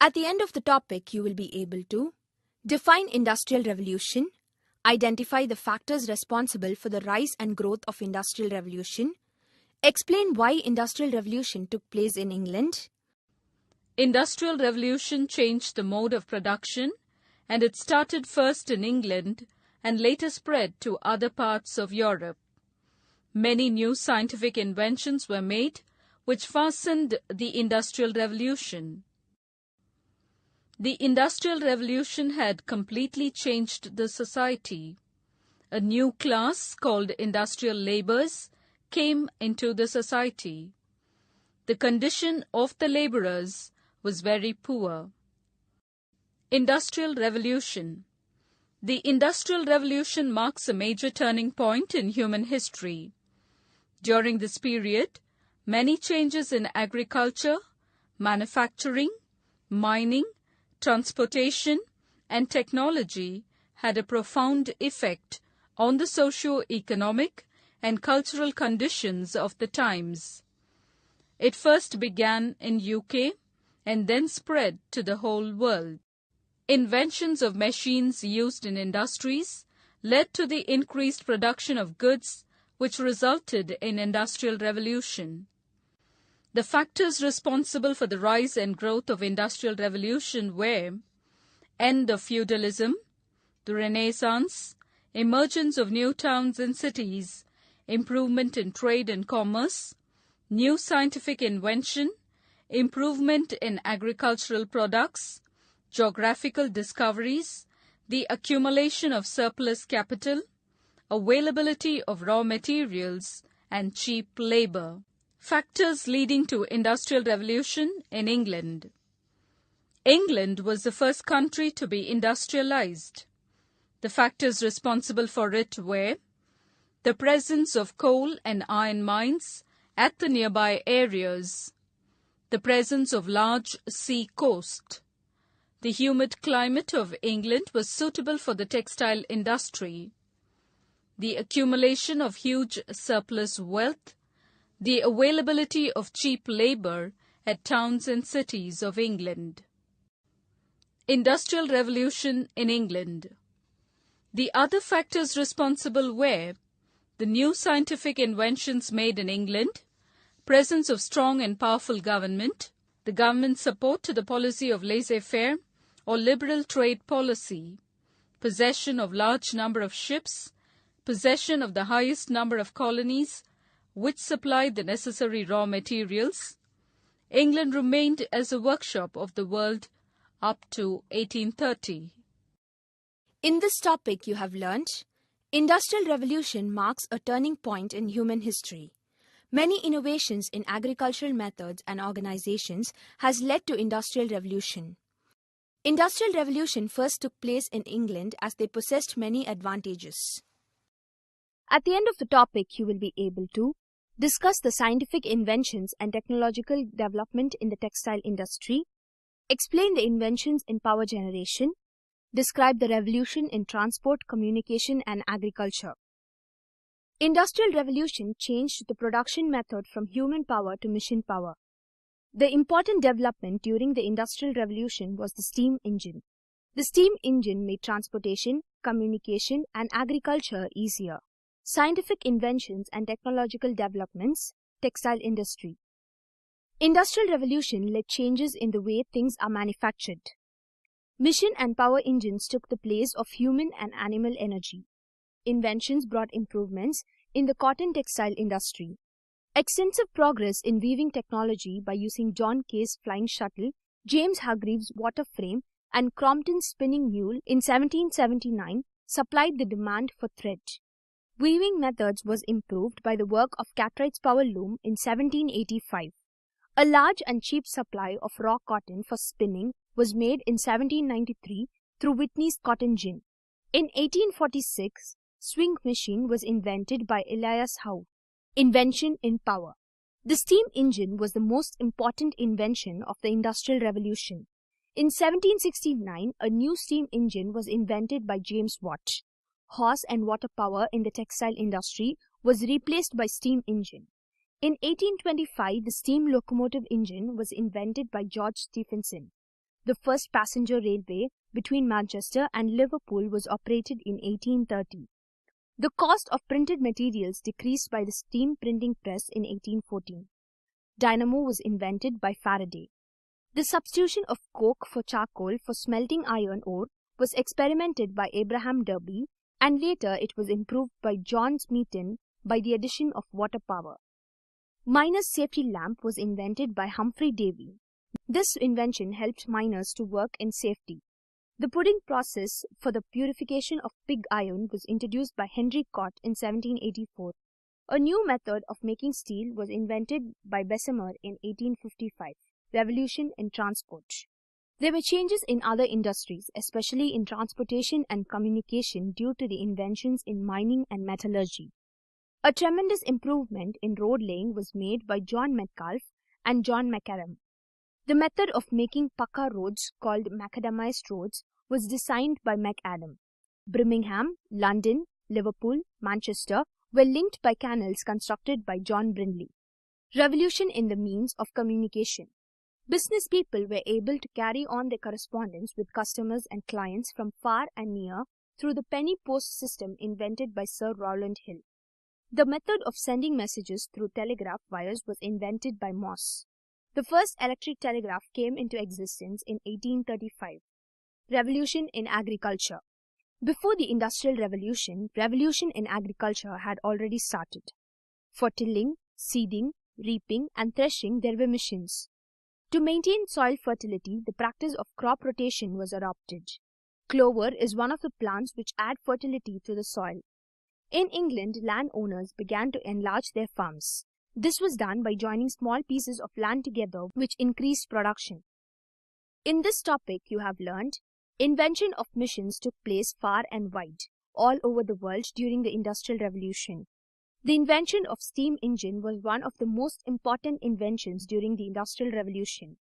At the end of the topic, you will be able to define Industrial Revolution, identify the factors responsible for the rise and growth of Industrial Revolution, explain why Industrial Revolution took place in England. Industrial Revolution changed the mode of production, and it started first in England and later spread to other parts of Europe. Many new scientific inventions were made, which fastened the Industrial Revolution. The Industrial Revolution had completely changed the society. A new class called industrial laborers came into the society. The condition of the laborers was very poor. Industrial Revolution. The Industrial Revolution marks a major turning point in human history. During this period, many changes in agriculture, manufacturing, mining, transportation, and technology had a profound effect on the socio-economic and cultural conditions of the times. It first began in UK and then spread to the whole world. Inventions of machines used in industries led to the increased production of goods, which resulted in Industrial Revolution. The factors responsible for the rise and growth of Industrial Revolution were end of feudalism, the Renaissance, emergence of new towns and cities, improvement in trade and commerce, new scientific invention, improvement in agricultural products, geographical discoveries, the accumulation of surplus capital, availability of raw materials, and cheap labor. Factors leading to Industrial Revolution in England. England was the first country to be industrialized. The factors responsible for it were the presence of coal and iron mines at the nearby areas, the presence of large sea coast. The humid climate of England was suitable for the textile industry. The accumulation of huge surplus wealth, the availability of cheap labor at towns and cities of England. Industrial Revolution in England. The other factors responsible were the new scientific inventions made in England, presence of strong and powerful government, the government's support to the policy of laissez-faire or liberal trade policy, possession of large number of ships, possession of the highest number of colonies, which supplied the necessary raw materials. England remained as a workshop of the world up to 1830. In this topic you have learnt, Industrial Revolution marks a turning point in human history. Many innovations in agricultural methods and organizations has led to Industrial Revolution. Industrial Revolution first took place in England as they possessed many advantages. At the end of the topic, you will be able to discuss the scientific inventions and technological development in the textile industry, explain the inventions in power generation, describe the revolution in transport, communication, and agriculture. Industrial Revolution changed the production method from human power to machine power. The important development during the Industrial Revolution was the steam engine. The steam engine made transportation, communication, and agriculture easier. Scientific inventions and technological developments, textile industry. Industrial Revolution led changes in the way things are manufactured. Machine and power engines took the place of human and animal energy. Inventions brought improvements in the cotton textile industry. Extensive progress in weaving technology by using John Kay's flying shuttle, James Hargreaves' water frame, and Crompton's spinning mule in 1779 supplied the demand for thread. Weaving methods was improved by the work of Cartwright's power loom in 1785. A large and cheap supply of raw cotton for spinning was made in 1793 through Whitney's cotton gin. In 1846, swing machine was invented by Elias Howe. Invention in power. The steam engine was the most important invention of the Industrial Revolution. In 1769, a new steam engine was invented by James Watt. Horse and water power in the textile industry was replaced by steam engine. In 1825, the steam locomotive engine was invented by George Stephenson. The first passenger railway between Manchester and Liverpool was operated in 1830. The cost of printed materials decreased by the steam printing press in 1814. Dynamo was invented by Faraday. The substitution of coke for charcoal for smelting iron ore was experimented by Abraham Derby, and later it was improved by John Smeaton by the addition of water power. Miner's safety lamp was invented by Humphrey Davy. This invention helped miners to work in safety. The pudding process for the purification of pig iron was introduced by Henry Cott in 1784. A new method of making steel was invented by Bessemer in 1855. Revolution in transport. There were changes in other industries, especially in transportation and communication due to the inventions in mining and metallurgy. A tremendous improvement in road laying was made by John Metcalfe and John McAdam. The method of making pucca roads, called macadamized roads, was designed by McAdam. Birmingham, London, Liverpool, Manchester were linked by canals constructed by John Brindley. Revolution in the means of communication. Business people were able to carry on their correspondence with customers and clients from far and near through the penny post system invented by Sir Rowland Hill. The method of sending messages through telegraph wires was invented by Morse. The first electric telegraph came into existence in 1835. Revolution in agriculture. Before the Industrial Revolution, revolution in agriculture had already started. For tilling, seeding, reaping, and threshing, there were machines. To maintain soil fertility, the practice of crop rotation was adopted. Clover is one of the plants which add fertility to the soil. In England, landowners began to enlarge their farms. This was done by joining small pieces of land together, which increased production. In this topic, you have learned invention of machines took place far and wide, all over the world during the Industrial Revolution. The invention of steam engine was one of the most important inventions during the Industrial Revolution.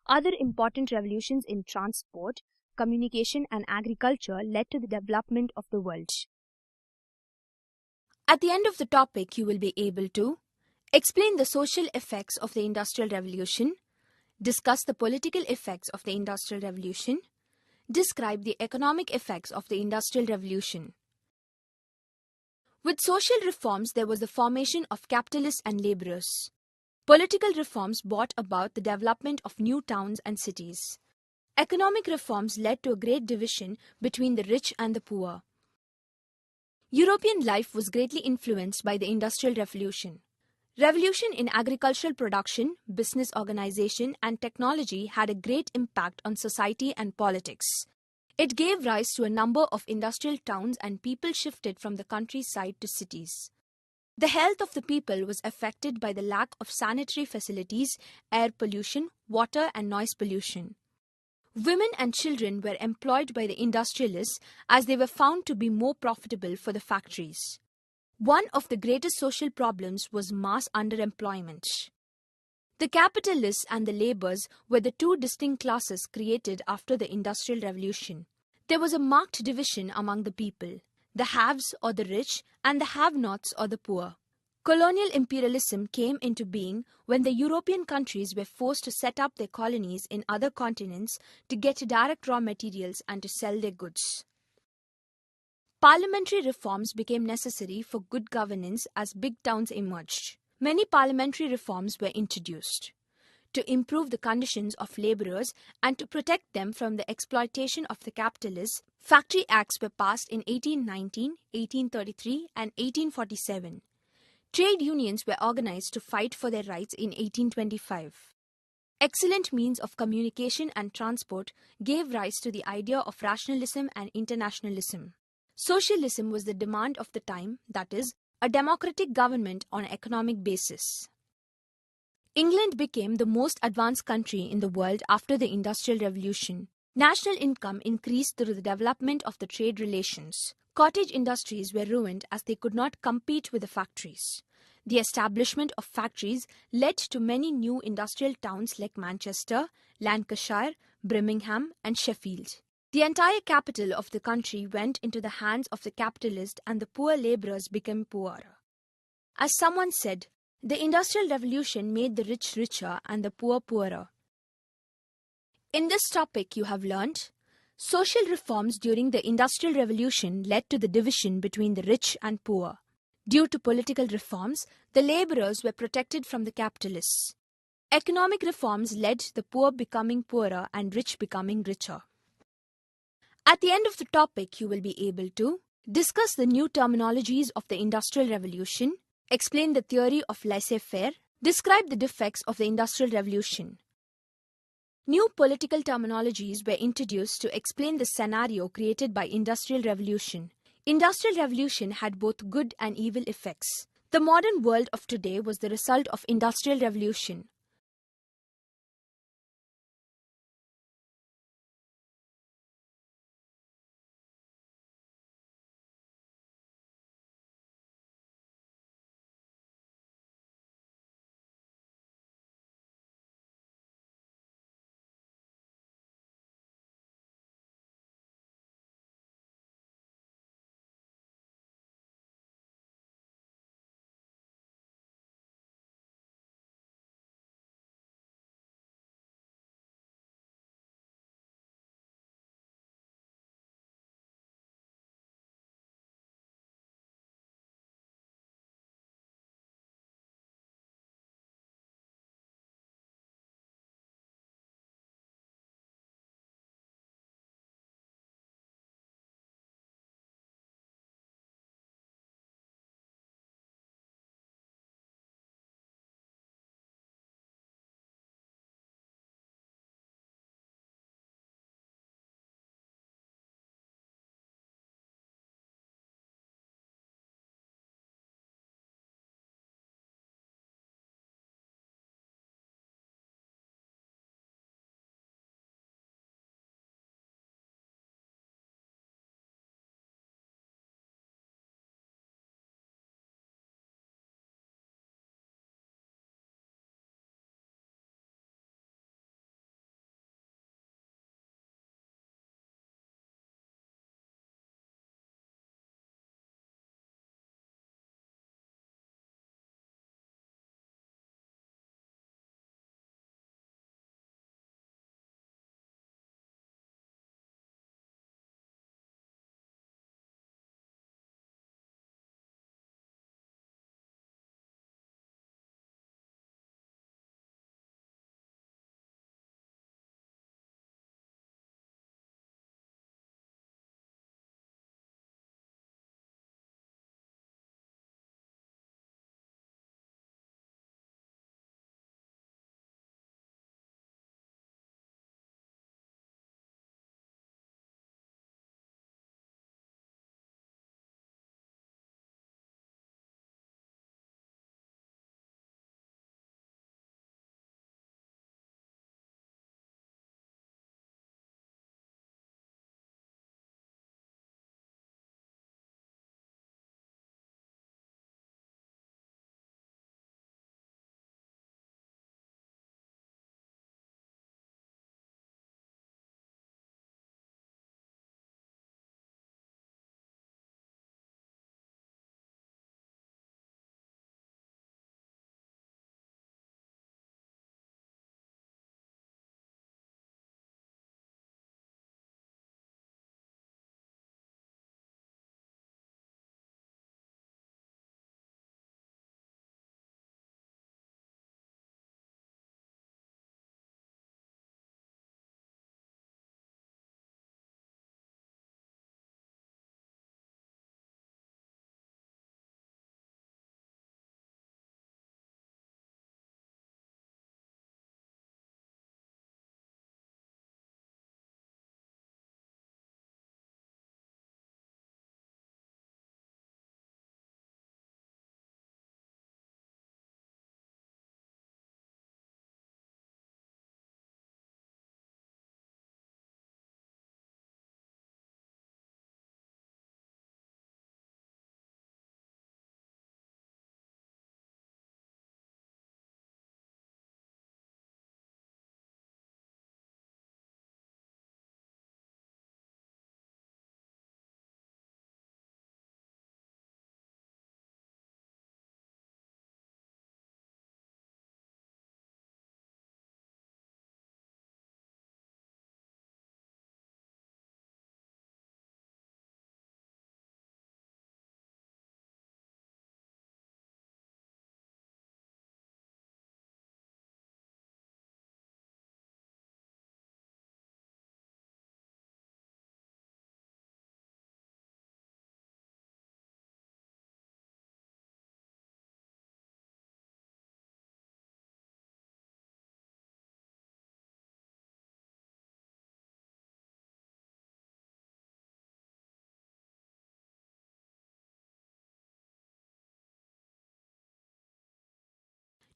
Other important revolutions in transport, communication, and agriculture led to the development of the world. At the end of the topic, you will be able to explain the social effects of the Industrial Revolution, discuss the political effects of the Industrial Revolution, describe the economic effects of the Industrial Revolution. With social reforms, there was the formation of capitalists and laborers. Political reforms brought about the development of new towns and cities. Economic reforms led to a great division between the rich and the poor. European life was greatly influenced by the Industrial Revolution. Revolution in agricultural production, business organization, and technology had a great impact on society and politics. It gave rise to a number of industrial towns, and people shifted from the countryside to cities. The health of the people was affected by the lack of sanitary facilities, air pollution, water, and noise pollution. Women and children were employed by the industrialists as they were found to be more profitable for the factories. One of the greatest social problems was mass underemployment. The capitalists and the laborers were the two distinct classes created after the Industrial Revolution. There was a marked division among the people, the haves or the rich and the have-nots or the poor. Colonial imperialism came into being when the European countries were forced to set up their colonies in other continents to get direct raw materials and to sell their goods. Parliamentary reforms became necessary for good governance as big towns emerged. Many parliamentary reforms were introduced to improve the conditions of laborers and to protect them from the exploitation of the capitalists. Factory Acts were passed in 1819, 1833 and 1847. Trade unions were organized to fight for their rights in 1825. Excellent means of communication and transport gave rise to the idea of rationalism and internationalism. Socialism was the demand of the time, that is, a democratic government on an economic basis. England became the most advanced country in the world after the Industrial Revolution. National income increased through the development of the trade relations. Cottage industries were ruined as they could not compete with the factories. The establishment of factories led to many new industrial towns like Manchester, Lancashire, Birmingham, and Sheffield. The entire capital of the country went into the hands of the capitalists, and the poor laborers became poorer. As someone said, the Industrial Revolution made the rich richer and the poor poorer. In this topic, you have learnt social reforms during the Industrial Revolution led to the division between the rich and poor. Due to political reforms, the laborers were protected from the capitalists. Economic reforms led to the poor becoming poorer and rich becoming richer. At the end of the topic, you will be able to discuss the new terminologies of the Industrial Revolution, explain the theory of laissez-faire, describe the defects of the Industrial Revolution. New political terminologies were introduced to explain the scenario created by Industrial Revolution. Industrial Revolution had both good and evil effects. The modern world of today was the result of Industrial Revolution.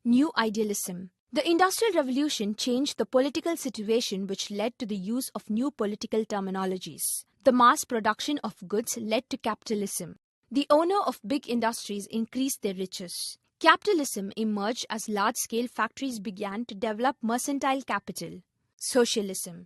New Idealism. The Industrial Revolution changed the political situation, which led to the use of new political terminologies. The mass production of goods led to capitalism. The owner of big industries increased their riches. Capitalism emerged as large-scale factories began to develop mercantile capital. Socialism.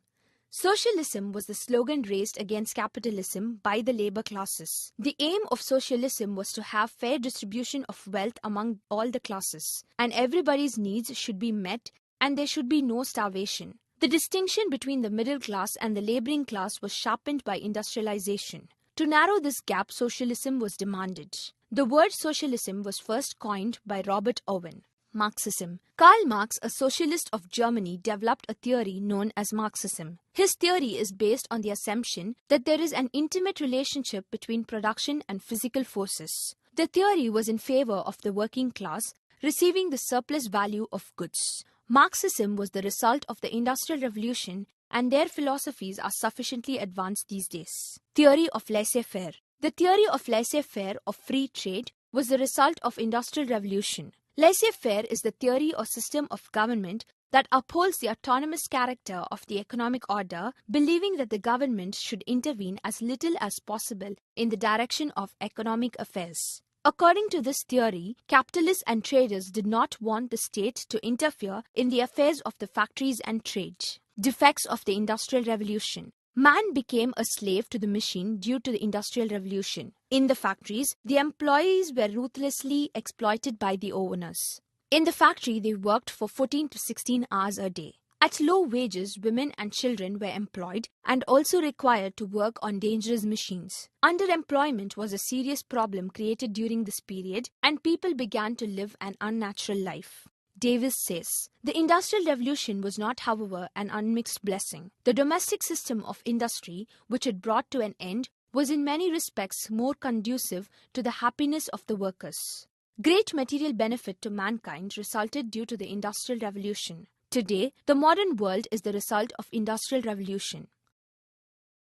Socialism was the slogan raised against capitalism by the labor classes. The aim of socialism was to have fair distribution of wealth among all the classes, and everybody's needs should be met and there should be no starvation. The distinction between the middle class and the laboring class was sharpened by industrialization. To narrow this gap, socialism was demanded. The word socialism was first coined by Robert Owen. Marxism. Karl Marx, a socialist of Germany, developed a theory known as Marxism. His theory is based on the assumption that there is an intimate relationship between production and physical forces. The theory was in favor of the working class receiving the surplus value of goods. Marxism was the result of the Industrial Revolution, and their philosophies are sufficiently advanced these days. Theory of laissez-faire. The theory of laissez-faire or free trade was the result of Industrial Revolution. Laissez-faire is the theory or system of government that upholds the autonomous character of the economic order, believing that the government should intervene as little as possible in the direction of economic affairs. According to this theory, capitalists and traders did not want the state to interfere in the affairs of the factories and trade. Defects of the Industrial Revolution. Man became a slave to the machine due to the Industrial Revolution. In the factories, the employees were ruthlessly exploited by the owners. In the factory, they worked for 14 to 16 hours a day. At low wages, women and children were employed and also required to work on dangerous machines. Underemployment was a serious problem created during this period, and people began to live an unnatural life. Davis says, the Industrial Revolution was not, however, an unmixed blessing. The domestic system of industry, which it brought to an end, was in many respects more conducive to the happiness of the workers. Great material benefit to mankind resulted due to the Industrial Revolution. Today, the modern world is the result of Industrial Revolution.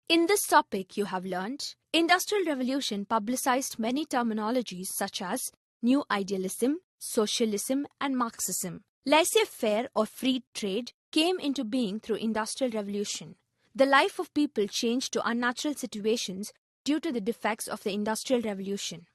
In this topic, you have learned Industrial Revolution publicized many terminologies such as New Idealism, Socialism and Marxism. Laissez-faire or free trade came into being through Industrial Revolution. The life of people changed to unnatural situations due to the defects of the Industrial Revolution.